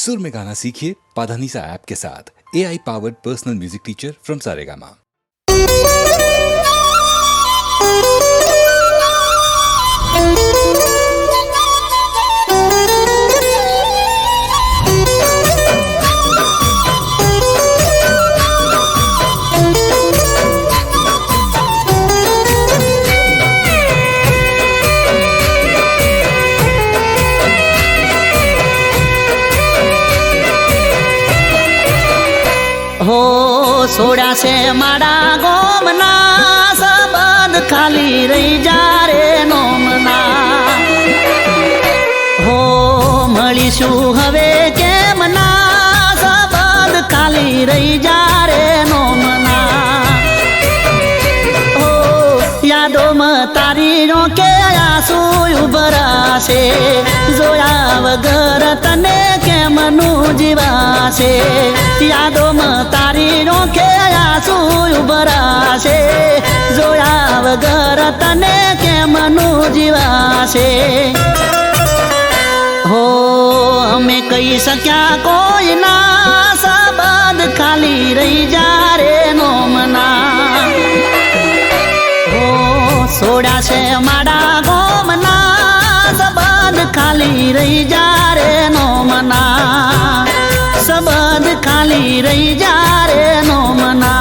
सुर में गाना सीखिए पाधानीसा ऐप के साथ। AI powered personal music teacher from Saregama. हो सोड़ा से माड़ा गोमना सबद खाली रही जा रे नोमना हो મળીશું હવે કેમના सबद खाली रही जा रे नोमना हो યાદોમાં તારી રોકે આંસુ ઉભરાશે જોયા વગર તને કેમનું જીવાશે યાદોમાં તારી રોકે આંસુ ઉભરાશે જોયા વગર તને કેમનું જીવાશે हो અમે કહી શક્યા કોઈ ના सबद खाली रही जा रे नोमना हो सोड़ा से माड़ा गोमना सबद खाली रही जा रे नोमना सबद खाली रही जा रे नोमना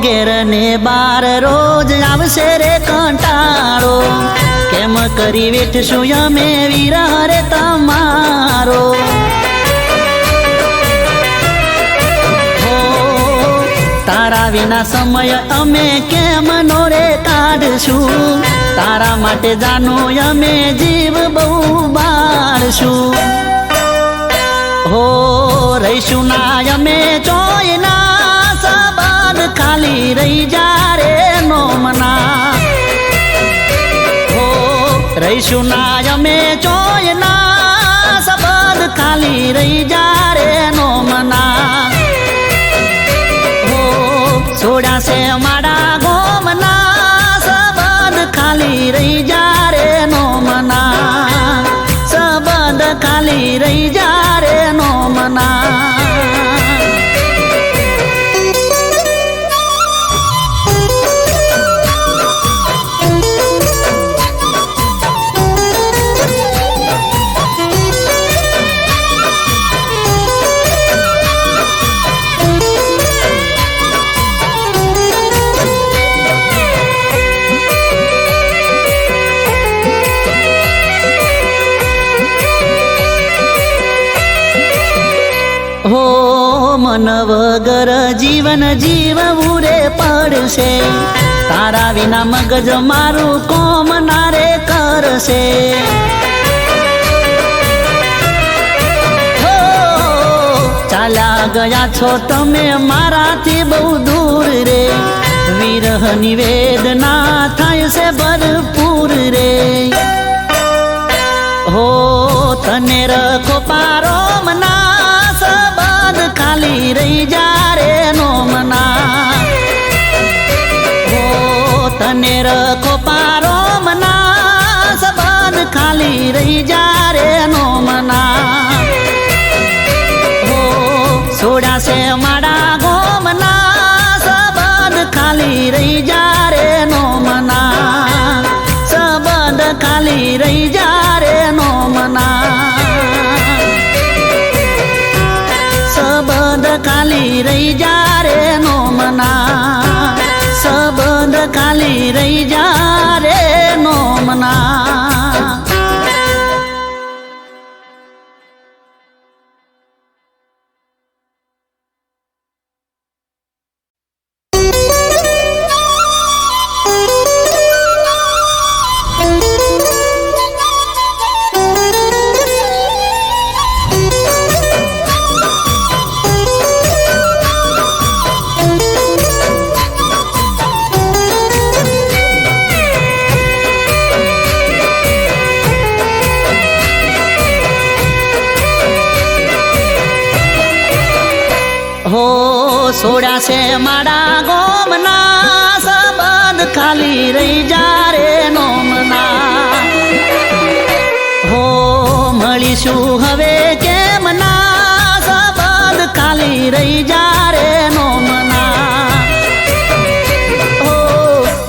ઘેર ને બાર રોજ આવશે રે કંટાળો કેમ કરી વેઠશું અમે વિરહ રે તમારો હો તારા વિના સમય અમે કેમ નો રે કાઢશું તારા માટે જાનો અમે જીવ બહુ બાળશું હો રહીશું ના અમે ચોયના सबद खाली रही जा रे नोमना हो रहीशु ना यमे चोयना सबद खाली रही जा रे नोमना हो सोड़ा से माड़ा गोमना सबद खाली रही जा रे नोमना सबद खाली रही जा रे नोमना हो मन वगर जीवन जीवવું रे પડશે તારા વિના મગજ મારું કોમ ના રે કરશે હો ચાલ્યા ગયા છો તમે મારાથી બહુ દૂર રે વિરહની વેદના થાય છે ભરપૂર રે हो तने रखो पारो मना सबद खाली रही जा रे नोमना हो तने रखो पारो मना सबद खाली रही जा रे नोमना हो सोड़ा से माड़ा गोमना सबद खाली रही जा रे नोमना सबद खाली रही जा रे नोमना सबद खाली रही जा रे नोमना सबद खाली रही जा रे नोमना સોડ્યા છે મારા ગોમના સંબંધ ખાલી રહી જા રે નોમના હો મળીશું હવે કેમ ના સંબંધ ખાલી રહી જા રે નોમના હો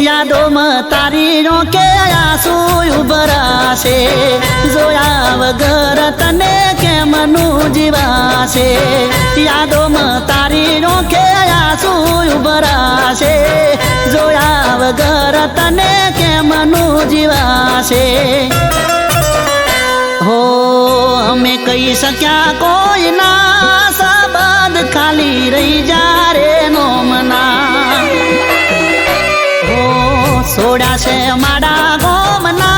યાદોમાં તારી રોકે આંસુ ઉભરાશે જોયા વગર તને કેમનું જીવાશે યાદોમાં તારી રોકે આંસુ ઉભરાશે જોયા વગર તને કેમનું જીવાશે હો અમે કહી શક્યા કોઈ ના સંબંધ ખાલી રહી જા રે નોમના હો સોડ્યા છે મારા ગોમના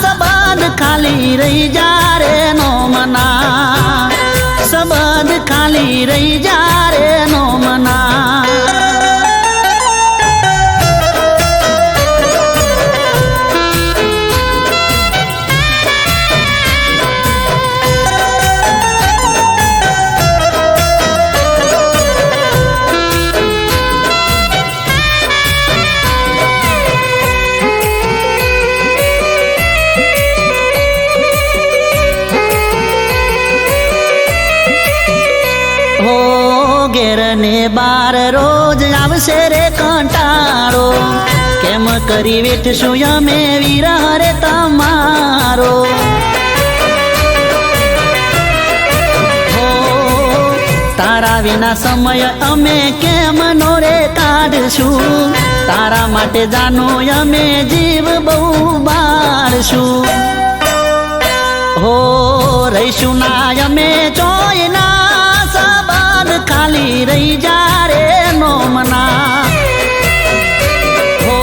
સંબંધ ખાલી રહી જા રે નોમના સંબંધ ખાલી રહી જા રે નોમના ઘેર ને બાર રોજ આવશે રે કંટાળો કેમ કરી વેઠશું અમે વિરહ રે તમારો હો તારા વિના સમય અમે કેમ નો રે કાઢશું તારા માટે જાનો અમે જીવ બહુ બાળશું હો રહીશું ના અમે ચોયના ખાલી રહી જા રે નોમના હો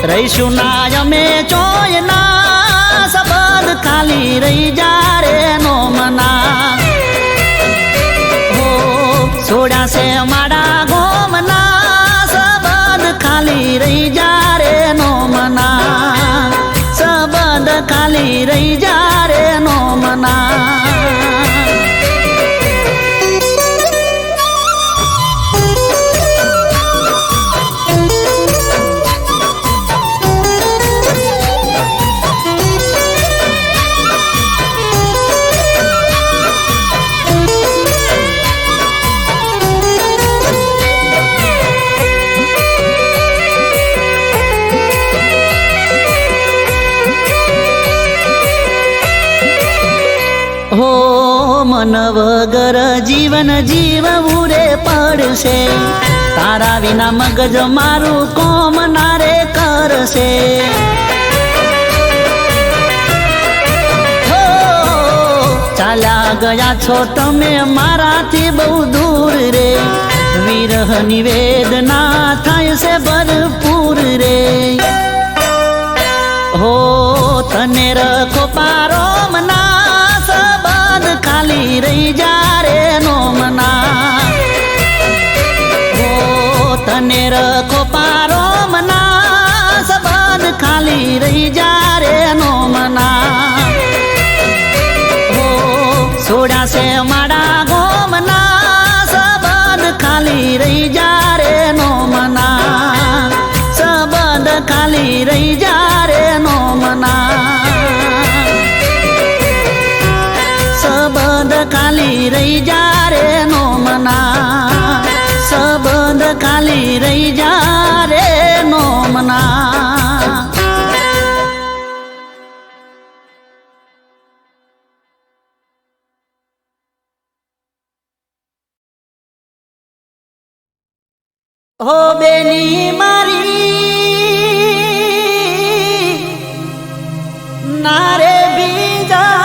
રહીશું ના અમે ચોયના સંબંધ ખાલી રહી જા રે નોમના હો સોડ્યા છે મારા ગોમના સંબંધ ખાલી રહી જા રે નોમના સંબંધ ખાલી રહી જા રે નોમના હો મન વગર જીવન જીવવું રે પડશે તારા વિના મગજ મારું કોમ ના રે કરશે હો ચાલ્યા ગયા છો તમે મારાથી બહુ દૂર રે વિરહની વેદના થાય છે ભરપૂર રે હો તને રખો પારો મના ખાલી રહી જા રે નોમના હો તને રખો પારો મના સંબંધ ખાલી રહી જા રે નોમના હો સોડ્યા છે મારા ગોમના સંબંધ ખાલી રહી જા રે નોમના સંબંધ ખાલી રહી જા રે નોમના સંબંધ ખાલી રહી જા રે નોમના સંબંધ ખાલી રહી જા રે નોમના હો બેની મારી નારે બીજા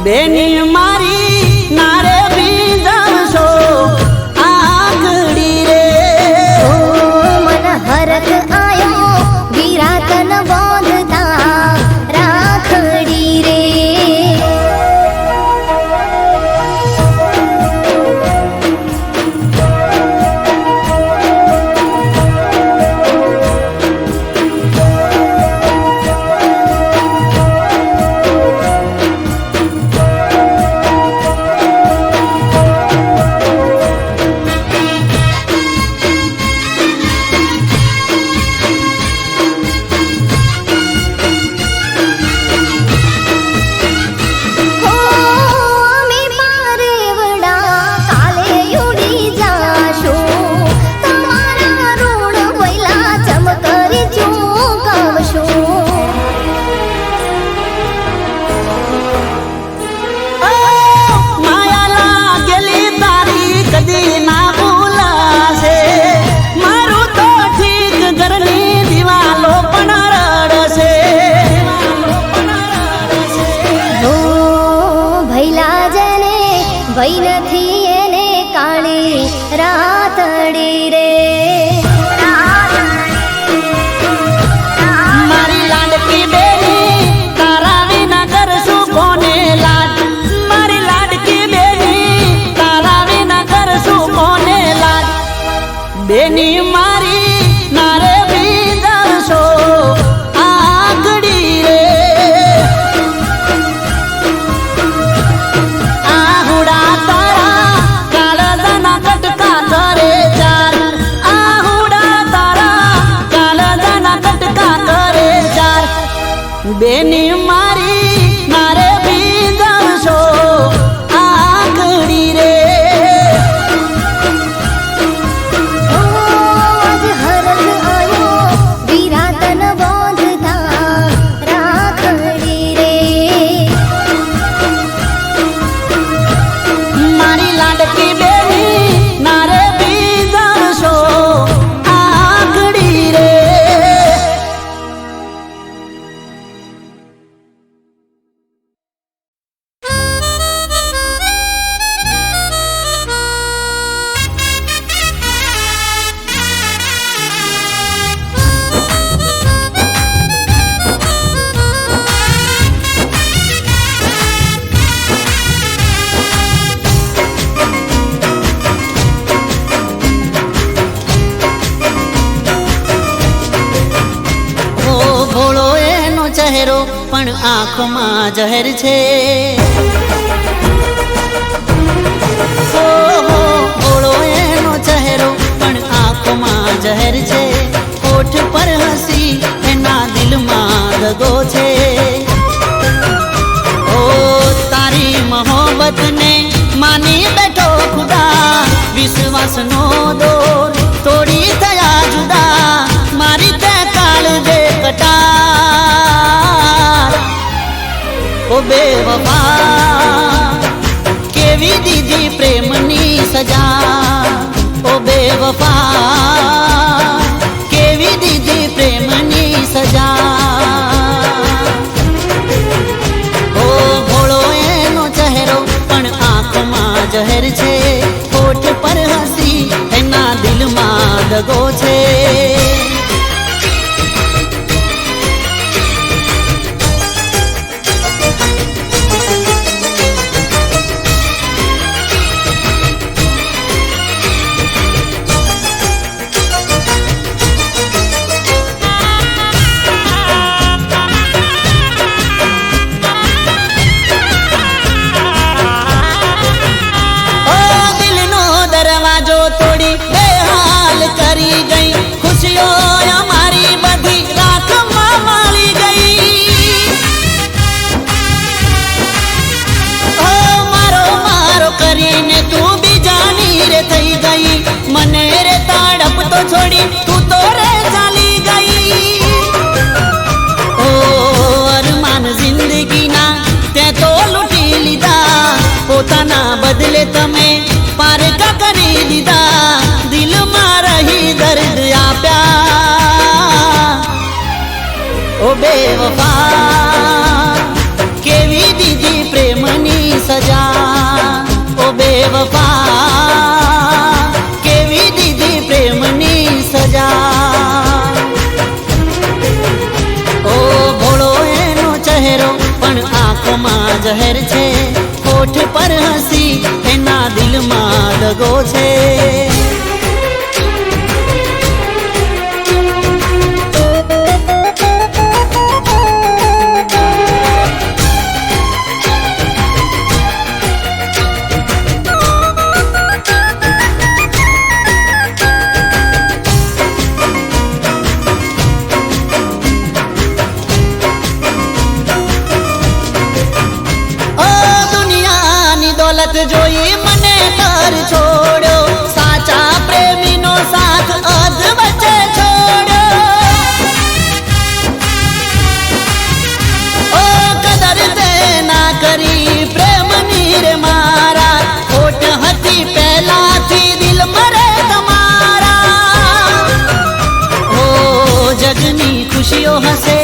બેની મારી નારે બીજાવશો આગળી રે. ઓ મન હરખ આયો વિરાતન બોંધતા રાખડી રે. ભઈ નથી એને કાળી રાતડી રે. મારી લાડકી બેની તારા વિના કરશું કોને લાડ. મારી લાડકી બેની તારા વિના કરશું કોને લાડ. બેની મારી નારે બીજાવશો આગળી રે. આહુડા તારા કાળજાના કટકા કરે ચાર. આહુડા તારા કાળજાના કટકા કરે ચાર. બેની મારી નારે બીજાવશો આગળી રે. આજ હરખ આયો વિરાતન બોંધતા રાખડી રે. મારી લાડકી બેની નારે બીજાવશો આગળી રે. ઓ ભોળો એનો ચહેરો પણ આંખમાં જહેર છે. ઓ ભોળો એનો ચહેરો પણ આંખમાં જહેર છે. હોઠ પર હસી એના દિલમાં દગો છે. ઓ તારી મોહબ્બતને માની બેઠો ખુદા. વિશ્વાસનો દોર તોડી થયા જુદા. મારી તે કાળજે કટાર. ઓ બેવફા કેવી દીધી પ્રેમની સજા. ઓ બેવફા કેવી દીધી પ્રેમની સજા. ઓ ભોળો એનો ચહેરો પણ આંખમાં જહેર છે. હોઠ પર હસી એના દિલમાં દગો છે. ઓ દિલનો દરવાજો તોડી બેહાલ કરી ગઈ. ખુશીઓ અમારી બધી રાખમાં માળી ગઈ. ઓ મારો મારો કરીને તું બીજાની રે થઈ ગઈ. મને રે તડપતો છોડી તું તો રે ચાલી ગઈ. ઓ અરમાન જિંદગીના તે તો લૂંટી લીધા. પોતાના બદલે તમે પારકા કરી દીધા. દિલમાં રહી દર્દ આપ્યા. ઓ બેવફા કેવી દીધી પ્રેમની બેવફા કેવી દીધી પ્રેમની સજા. ઓ ભોળો એનો ચહેરો પણ આંખોમાં જહેર છે, હોઠ પર હસી એના દિલમાં દગો છે. જોઈ મને કર છોડ્યો, સાચા પ્રેમીનો સાથ અધ વચ્ચે છોડ્યો. ઓ કદર તે ના કરી પ્રેમની રે મારા, ખોટ હતી પહેલાથી દિલ મરે તમારા. ઓ જગની ખુશીઓ હશે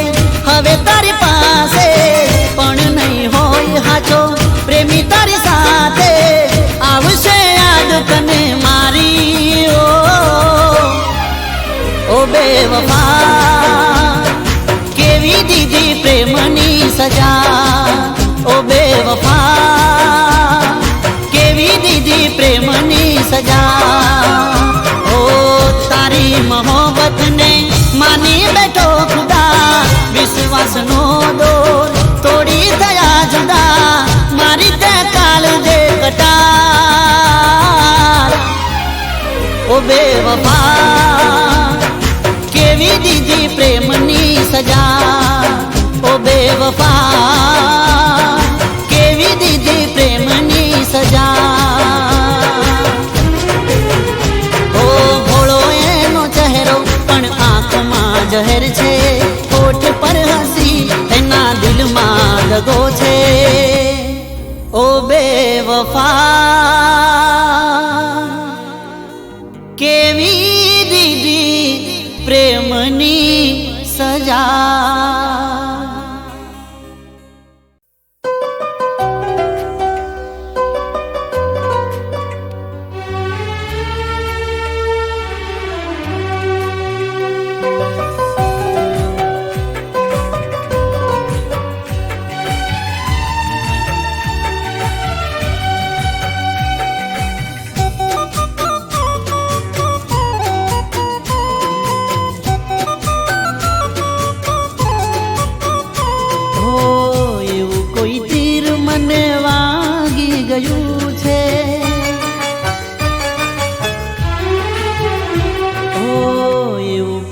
હવે તારી પાસે, પણ નહીં હોય હાચો પ્રેમી તારી સાથે. આવશે યાદ તને મારી ઓ બેવફા કેવી દીધી પ્રેમની સજા. ઓ બેવફા કેવી દીધી પ્રેમની સજા. ઓ તારી મોહબ્બતને માની બેઠો ખુદા, વિશ્વાસનો દોર તોડી થયા જુદા. મારી તે કાલ દે કટાર. ઓ બેવફા કેવી દીધી પ્રેમની સજા. ઓ બેવફા કેવી દીધી પ્રેમની સજા. ઓ ભોળો એનો ચહેરો પણ આંખમાં જહેર છે, હોઠ પર હસી એના દિલમાં દગો છે. ઓ બેવફા કેવી દીધી પ્રેમની સજા.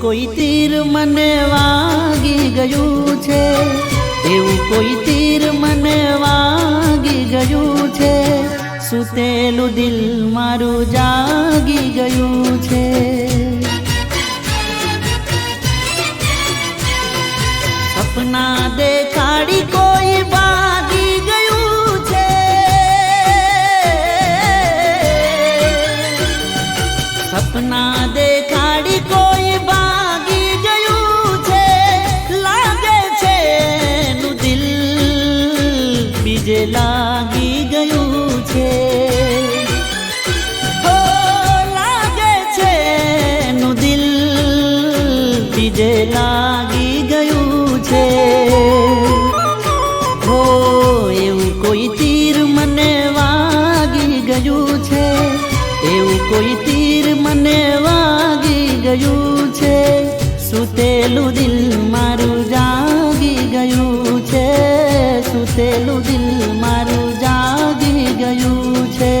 કોઈ તીર મને વાગી ગયું છે, એવું કોઈ તીર મને વાગી ગયું છે. સુતેલું દિલ મારું જાગી ગયું છે. સપના દેખાડી કોઈ ભાગી ગયું છે. સપના દેખાડી કોઈ ભાગી ગયું છે. લાગે છે નું દિલ બીજે લાગી ગયું છે. હો લાગે છે નું દિલ બીજે લાગી ગયું છે. હો એવું કોઈ તીર મને વાગી ગયું છે, એવું કોઈ તીર મને વાગી ગયું છે. સુતેલું દિલ મારું જાગી ગયું છે. સુતેલું દિલ મારું જાગી ગયું છે.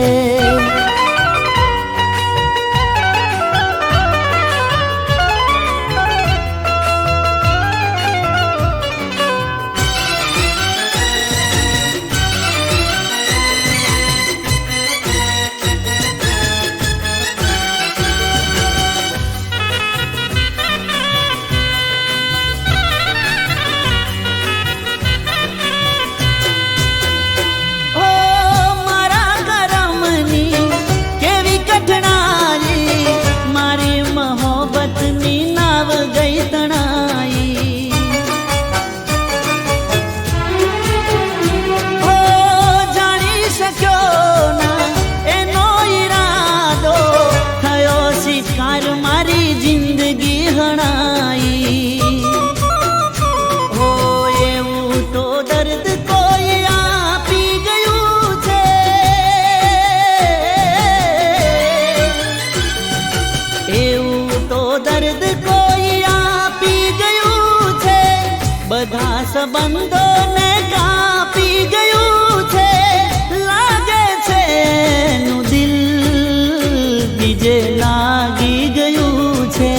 બીજે લાગી ગયું છે.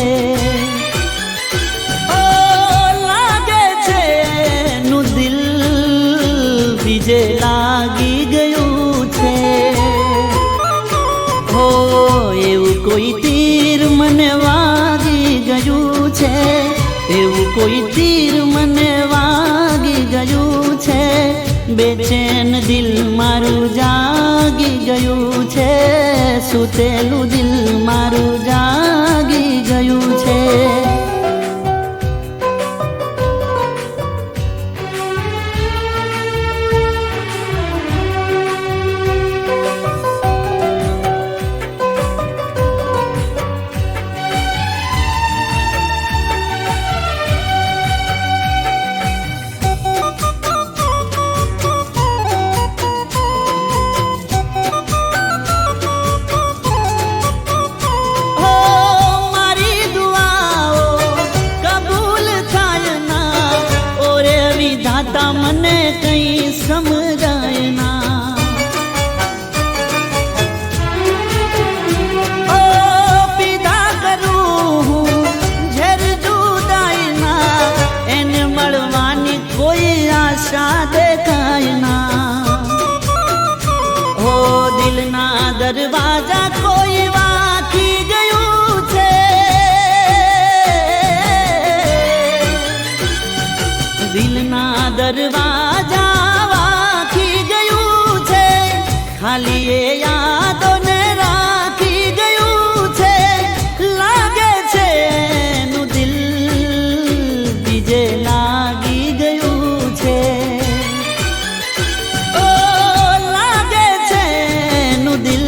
ઓ લાગે છે એનું દિલ બીજે લાગી ગયું છે. હો એવું કોઈ તીર મને વાગી ગયું છે, એવું કોઈ તીર મને વાગી ગયું છે. બેચેન દિલ મારું જાગી ગયું છે, સૂતેલું દિલ મારું જાગી ગયું છે. મને કઈ સમજાય ના. ઓ પીધા કરું હું ઝેર જુદાઈ ના, એને મળવાની કોઈ આશા દેખાય ના. હો દિલના દરવાજા કોઈ વાંકી ગયું છે, દિલના દરવાજા વાંકી ગયું છે. ખાલી એ યાદોને રાખી ગયું છે. લાગે છે એનું દિલ બીજે લાગી ગયું છે. ઓ લાગે છે એનું દિલ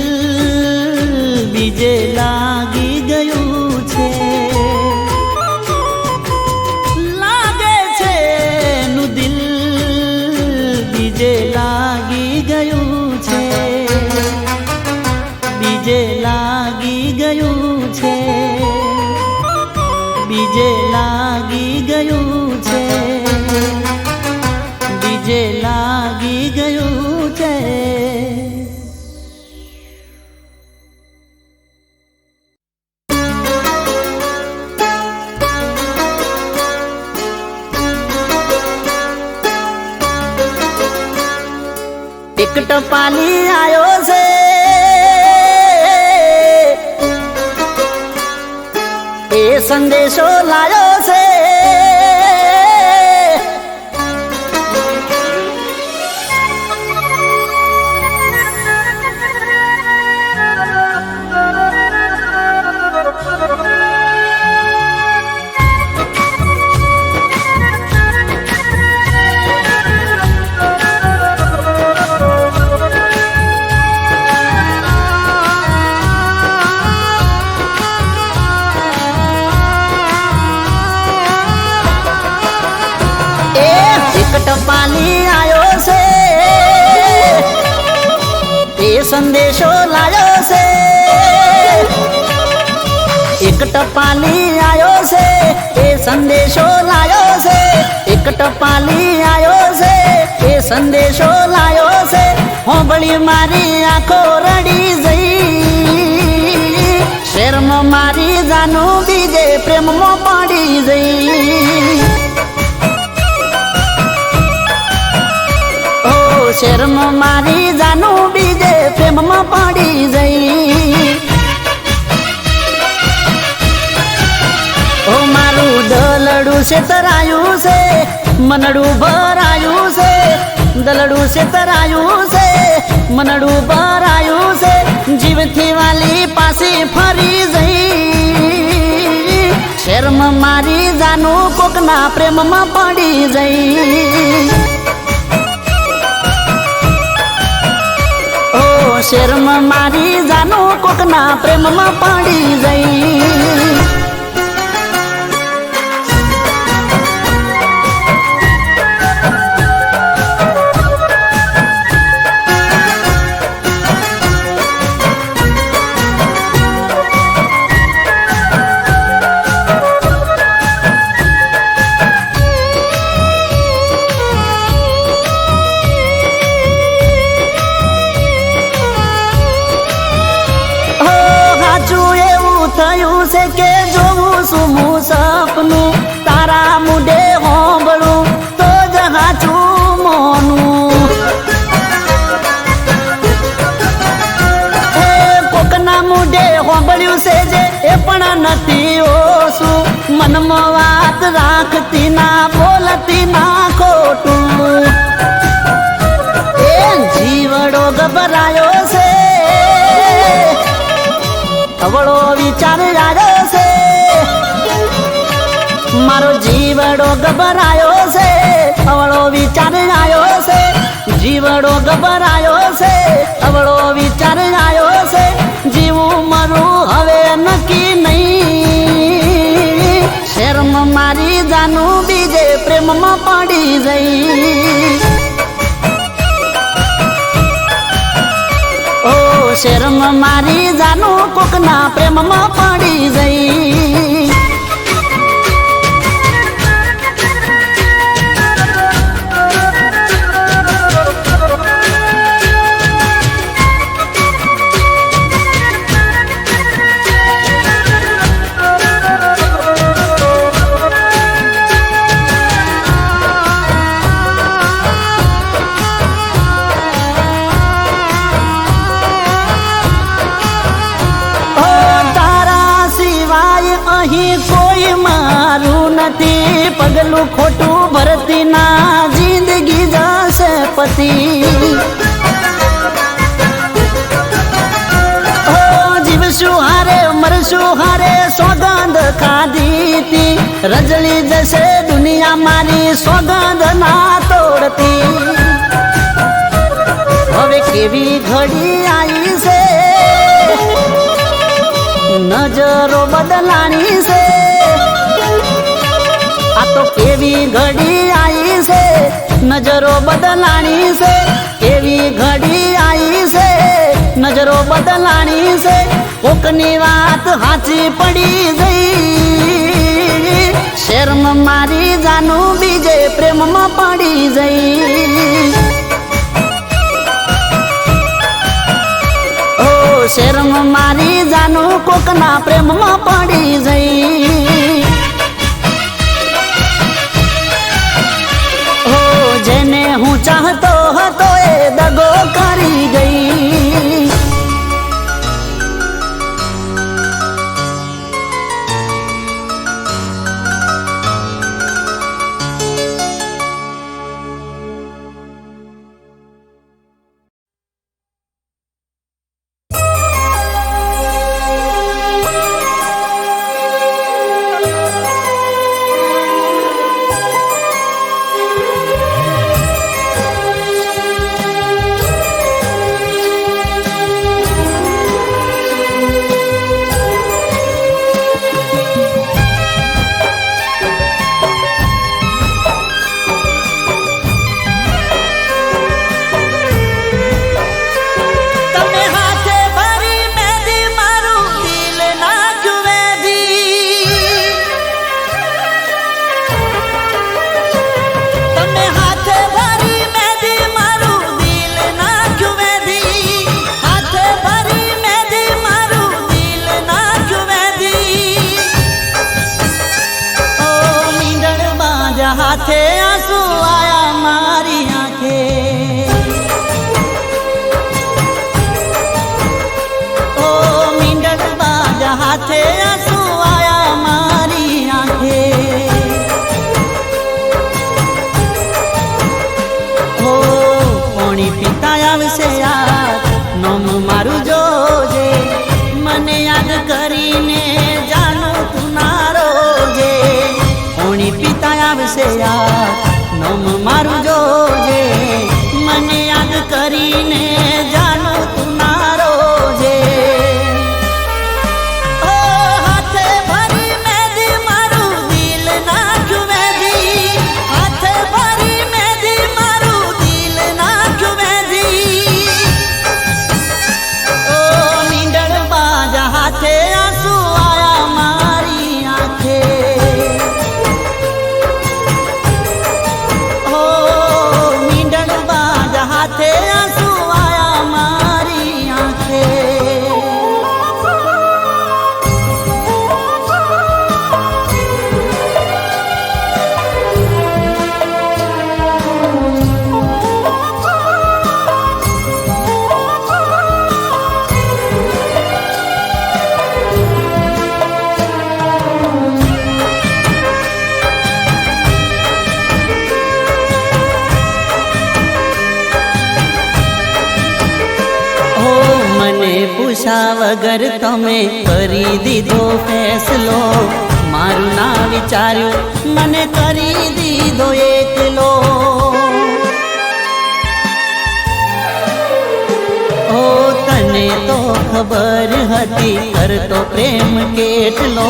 બીજે લાગી ગયું છે. બીજે લાગી ગયું છે, બીજે લાગી ગયું છે, બીજે લાગી ગયું છે, બીજે લાગી ગયું છે. એક ટપાલી આયો છે, એ સંદેશો લાયો છે. ટપાલી આયો છે, એ સંદેશો લાયો છે. એક ટપાલી આયો છે, એ સંદેશો લાયો છે. એક ટપાલી આયો છે, એ સંદેશો લાયો છે. હોંભળી મારી આંખો રડી જઈ, શેરમાં મારી જાનું બીજે પ્રેમમાં પડી જઈ. શેરમાં મારી જાનું બીજે પ્રેમમાં પડી જઈ. ઓ મારું દલડું છે તરાયું છે, મનડું ભરાયું છે. દલડું છે તરાયું છે, મનડું ભરાયું છે. જીવથી વાલી પાછી ફરી જઈ, શેરમાં મારી જાનું કોકના પ્રેમમાં પડી જઈ. શેરમાં મારી જાનું કોકના પ્રેમમાં પડી જઈ. કે જોઉં છું હું સપનું તારા મુઢે હોંભળું તો જ હાચું મોનું કોકના મુઢે હોંભળ્યું છે જે એ પણ નથી ઓછું મનમાં વાત રાખતી ના બોલતી ના ખોટું એ જીવડો ગભરાયો છે અવળો વિચાર આવ્યો છે મારો જીવડો ગભરાયો છે અવળો વિચાર આવ્યો છે જીવડો ગભરાયો છે અવળો વિચાર આવ્યો છે જીવું મરું હવે નક્કી નહીં શરમ મારી જાનું બીજે પ્રેમમાં પડી જઈ ઓ શરમ મારી જાનું કોકના પ્રેમમાં પડી જઈ અહીં કોઈ મારું નથી પગલું ખોટું ભરતી ના જિંદગી જશે પતિ જીવશું હારે મરશું હારે સોગંદ ખાધી તી રજળી જશે દુનિયા મારી સોગંદ ના તોડતી હવે કેવી ઘડી આવી છે નજરો બદલાણી છે આ તો કેવી ઘડી આવી છે નજરો બદલાણી છે કેવી ઘડી આવી છે નજરો બદલાણી છે કોકની વાત હાચી પડી ગઈ શરમ મારી જાનું બીજે પ્રેમમાં પડી જઈ શરમ મારી જાનું કોકના પ્રેમમાં પડી જઈ હો જેને હું ચાહતો હતો એ દગો કરી ગઈ હાથે આંસુ આયા મારી આંખે ઓ મીંડળ બાજ હાથે આંસુ આયા મારી આંખે ઓ પાણી પીતા આવશે યાર નોમ મારું જોજે મને યાદ કરીને જાનું તું ના રોજે પાણી પીતા આવશે યાર નોમ મારું જોજે મને યાદ કરીને જાનું તું ના રોજે ઓ હાથે ભરી મેદી મારું દિલ નાખ્યું મેદી હાથે ભરી મેદી મારું દિલ નાખ્યું મેદી ઓ મીંડળ બાજ હાથે આંસુ આયા મારી આંખે હાથે આંસુ આયા પૂછ્યા વગર તમે કરી દીધો ફેસલો, મારું ના વિચાર્યું મને કરી દીધો એકલો. ઓ તને તો ખબર હતી કરતો પ્રેમ કેટલો,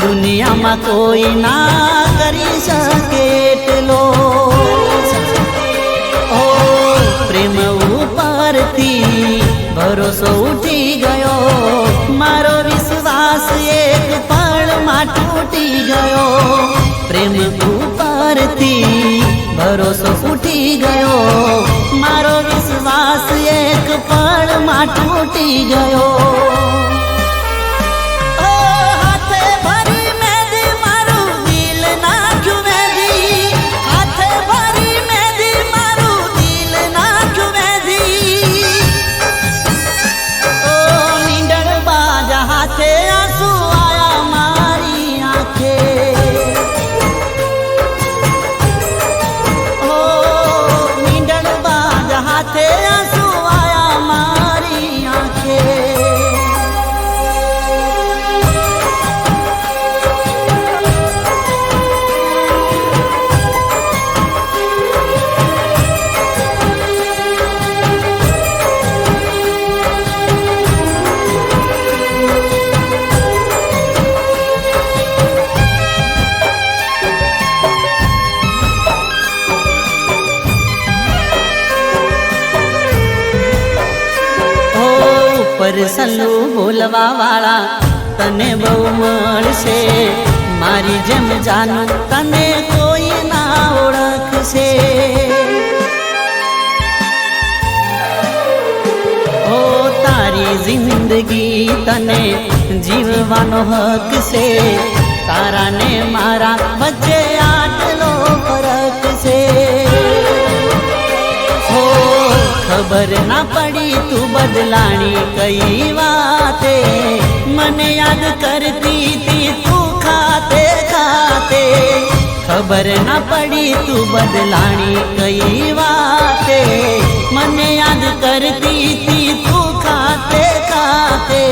દુનિયામાં કોઈ ના કરી શકે એટલો. ઓ પ્રેમ ઉપરથી ભરોસો ઉઠી ગયો, મારો વિશ્વાસ એક પળમાં તૂટી ગયો. પ્રેમ ઉપરથી ભરોસો ઉઠી ગયો, મારો વિશ્વાસ એક પળમાં તૂટી ગયો. સલ્લું બોલવા વાળા તને બહુ મળશે, મારી જેમ જાનું તને કોઈ ના ઓળખશે. ઓ તારી જિંદગી તને જીવવાનો હક છે, તારા ને મારા વચ્ચે આટલો ફરક છે. ખબર ના પડી તું બદલાણી કઈ વાતે, મને યાદ કરતી તી તું ખાતે ખાતે. ખબર ના પડી તું બદલાણી કઈ વાતે, મને યાદ કરતી તી તું ખાતે ખાતે.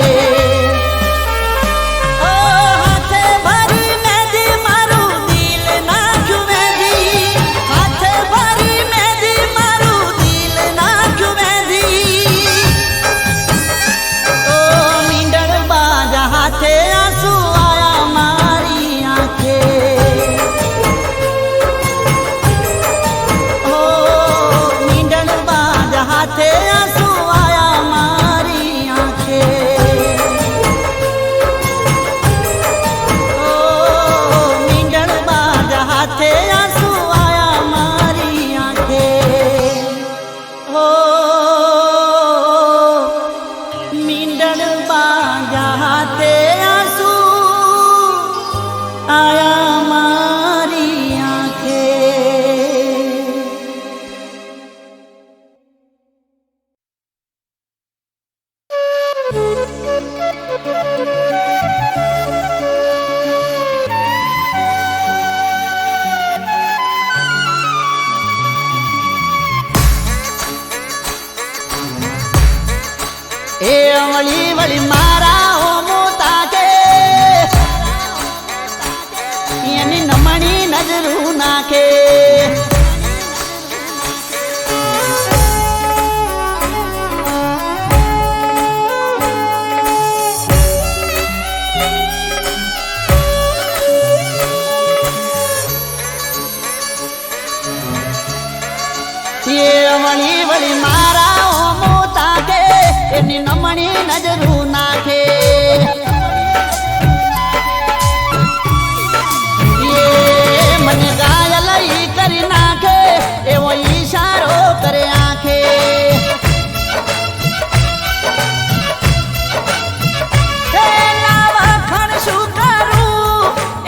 વળી વળી મારા ઓમો તાકે, એની નમણી નજરું નાખે. વળી વળી મારા ઓમો તાકે, એની નમણી નજરું નાખે. મને ઘાયલ કરી નાખે એવો ઈશારો કરે આંખે. શું કરું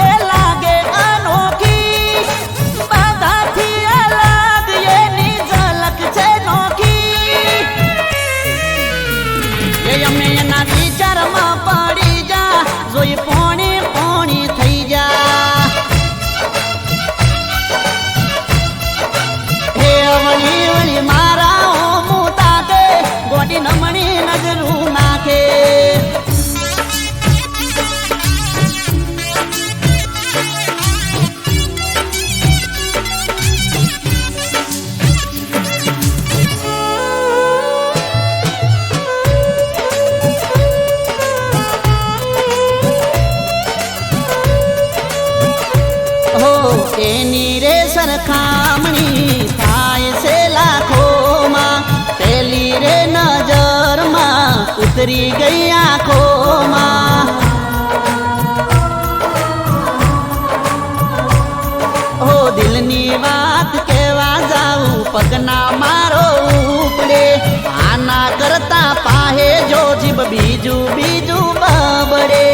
એ લાગે અનોખી, બધાથી અલગ એની ઝલક છે નોખી. અમે એના વિચારમાં પડી જા, જોઈ પોણી પોણી થઈ જા. હે વળી વળી મારા ઓમું તાકે, ગોડી નમણી નજરું નાખે. ઉતરી ગઈ આંખોમાં. હો દિલની વાત કેવા જાઉં પગના મારો ઉપડે. આના કરતા પાહે જો જીભ બીજું બીજું બબડે.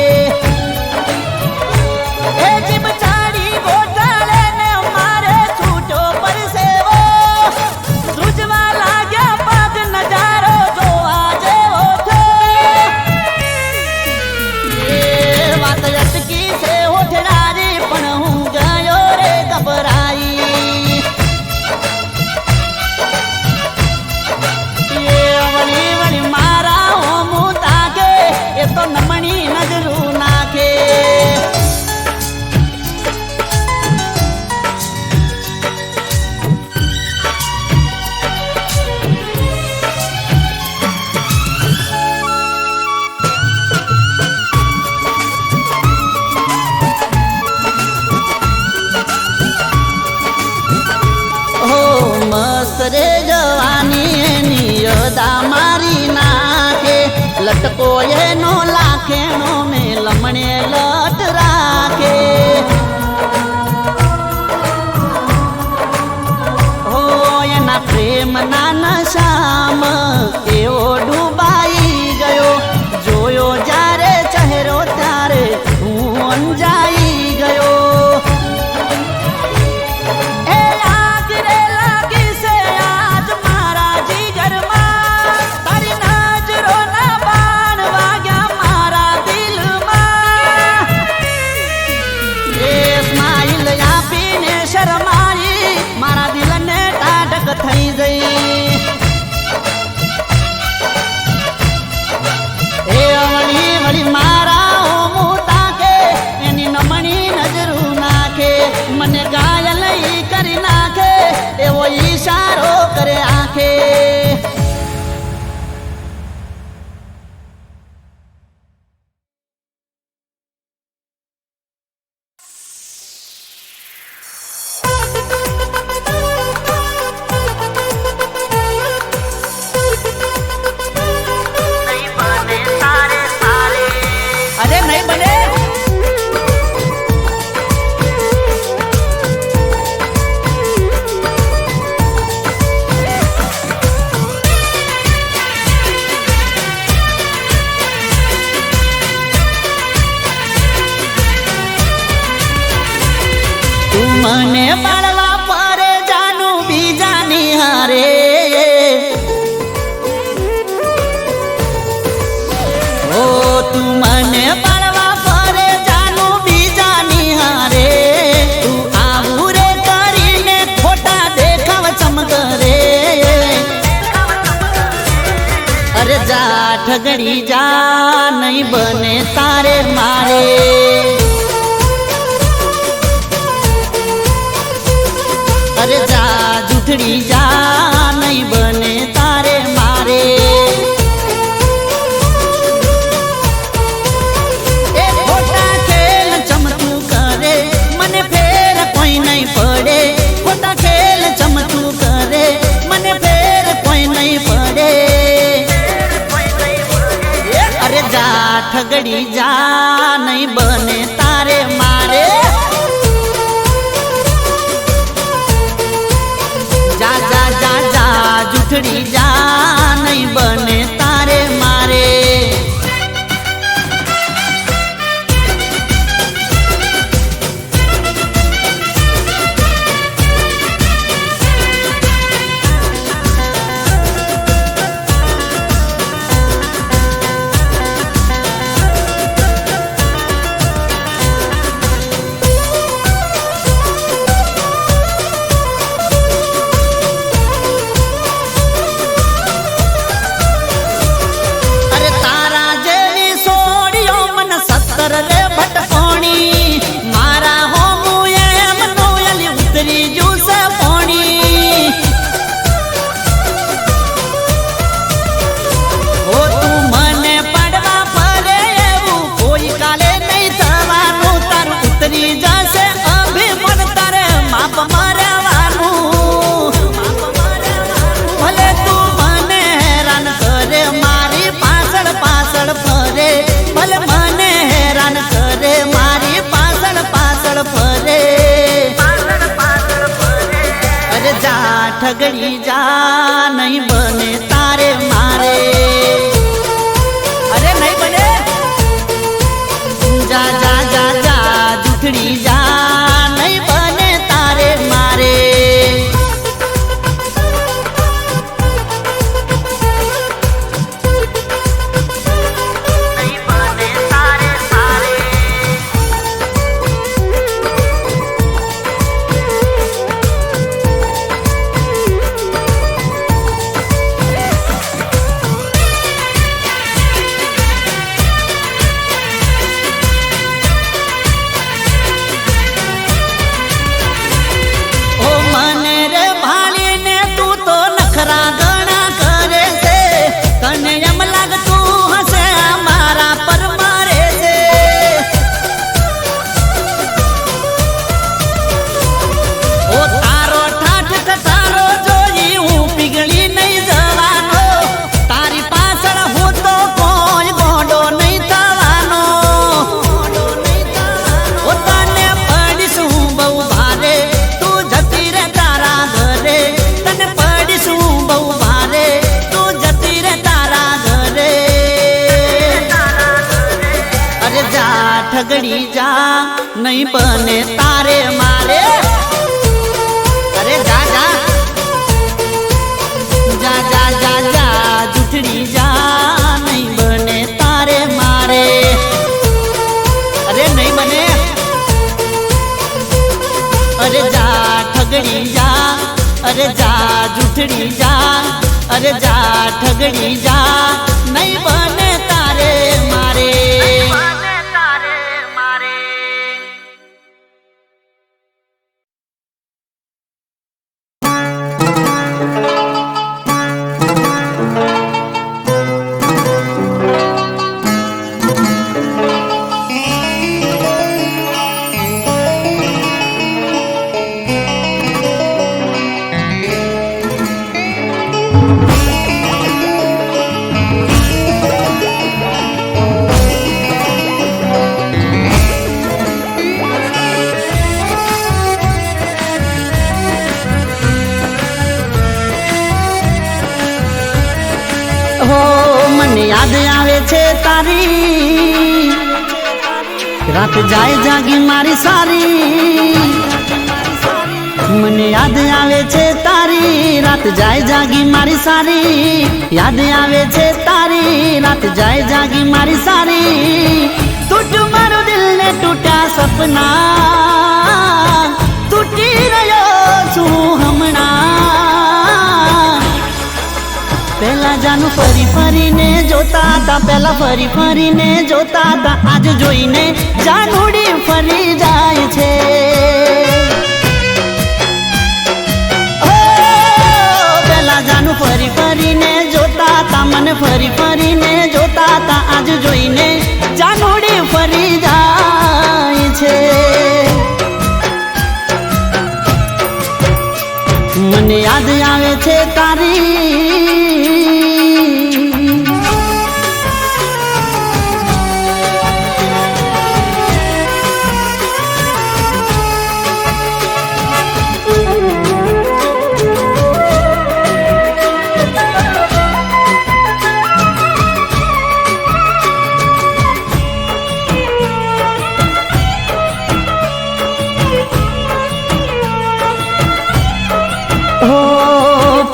એ જીભ ચાડી ગોટાળે ને મારે છૂટો પરસેવો. ધ્રુજવા લાગ્યા પગ નજારો જોવા જેવો થયો. એ વાત અટકી છે ઓઠડારી પણ હું ગયો રે ગભરાઈ. એ વળી વળી મારા હોમું તાકે એ તો નમણી નજરું નાખે. હો મસ્ત રે જવાની એની અદા મારી નાખે. લટકો એનો લાખેણો ને લમણે લટ રાખે. હો એના પ્રેમના નશામાં એવો ડૂબાઈ ગયો. જોયો જ્યારે ચહેરો ત્યારે હું અંજાઈ ગયો. એ લાગ રે લાગી છે આજ મારા જીગરમાં. તારી નજરોના બાણ વાગ્યા મારા દિલમાં. એ સ્માઈલ આપીને શરમાઈ મારા દિલને ટાઢક થઈ ગઈ. એ વળી વળી મારા હોમું તાકે એની નમણી નજરું નાખે. મને ઘાયલ ઈ કરી નાખે એવો ઈશારો કરે આંખે. અરે નહીં બને. તું મને બાળવા પરે જાનું બીજાની હારે. ઓ તું મને બાળવા પરે જાનું બીજાની હારે. તું આવું રે કરીને ખોટા દેખાવ ચમકરે. અરે જા ઠગડી જા નહીં બને તારે મારે. અરે જા જૂઠડી જા નહીં બને તારે મારે. એ ખોટા ખેલ ચમતું કરે મને ફેર કોઈ નહીં પડે. ખોટા ખેલ ચમતું કરે મને ફેર કોઈ નહીં પડે. અરે જા ઠગડી જા નહીં બને તારે મારે. જા જા જા જા જૂઠડી જા નહીં બને તારે મારે. ઠગડી જા નહીં બને તારે મારે અરે જા જા જા જા જા જા જૂઠડી જા નહીં બને તારે મારે અરે નહીં બને અરે જા ઠગડી જા અરે જા જૂઠડી જા અરે જા ઠગડી જા નહીં બને તારે મારે યાદ આવે છે તારી રાત જાય જાગી મારી સારી મને યાદ આવે છે તારી રાત જાય જાગી મારી સારી યાદ આવે છે તારી રાત જાય જાગી મારી સારી તૂટ મારું દિલ ને તૂટ્યા સપના તૂટી રહ્યો છું હમણાં પેલા જાનું ફરી ફરીને જોતા હતા પેલા ફરી ફરીને જોતા હતા આજ જોઈને જાનુડી ફરી જાય છે પેલા જાનું ફરી ફરીને જોતા હતા મને ફરી ફરીને જોતા હતા આજ જોઈને જાનુડી ફરી જાય છે મને યાદ આવે છે તારી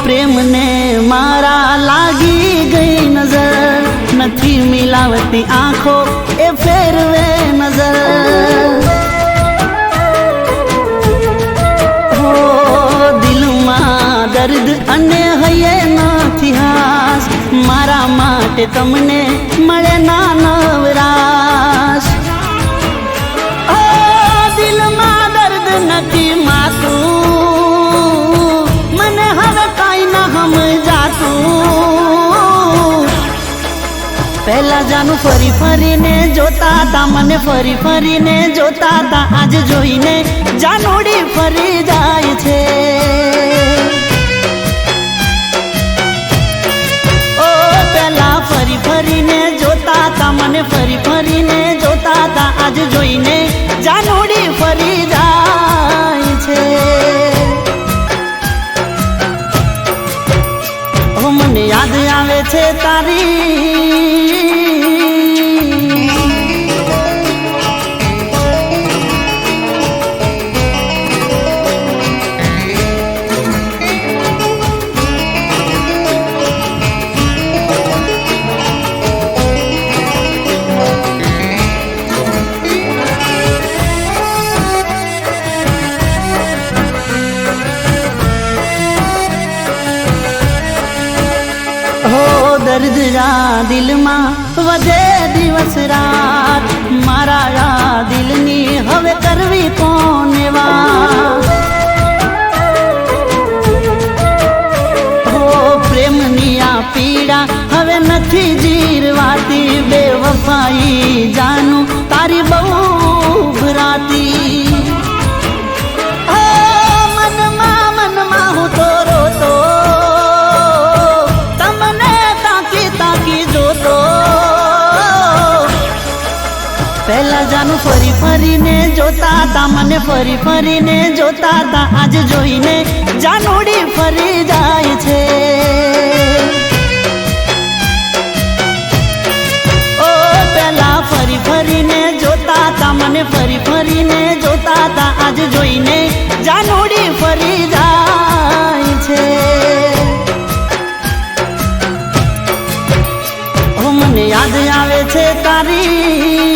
પ્રેમને મારા લાગી ગઈ નજર નથી મિલાવતી આંખો એ ફેરવે નજર હો દિલમાં દર્દ અને હૈયે નથી હાસ મારા માટે તમને મળે ના નવરાશ દિલમાં દર્દ નથી માતું પહેલા જાનું ફરી ફરીને જોતા હતા મને ફરી ફરીને જોતા હતા આજ જોઈને જાનુડી ફરી જાય છે ઓ પહેલા ફરી ફરીને જોતા હતા મને ફરી ફરીને જોતા હતા આજ જોઈને જાનુડી ફરી જાય છે મને યાદ આવે છે તારી દર્દ રા દિલમાં વધે દિવસ રાત મારા દિલની હવે કરવી કોને વાત હો પ્રેમની આ પીડા હવે નથી જીરવાતી બેવફાઈ જાનું તારી બહુ ભરાતી મનમાં હું તો રોતો પહેલા જાનું ફરી ફરીને જોતા હતા મને ફરી ફરીને જોતા હતા આજ જોઈને જાનુડી ફરી જાય છે ઓ પહેલા ફરી ફરીને જોતા ફરી ફરીને જોતા તા આજ જોઈને જાનોડી ફરી જાય છે ઓ મને યાદ આવે છે તારી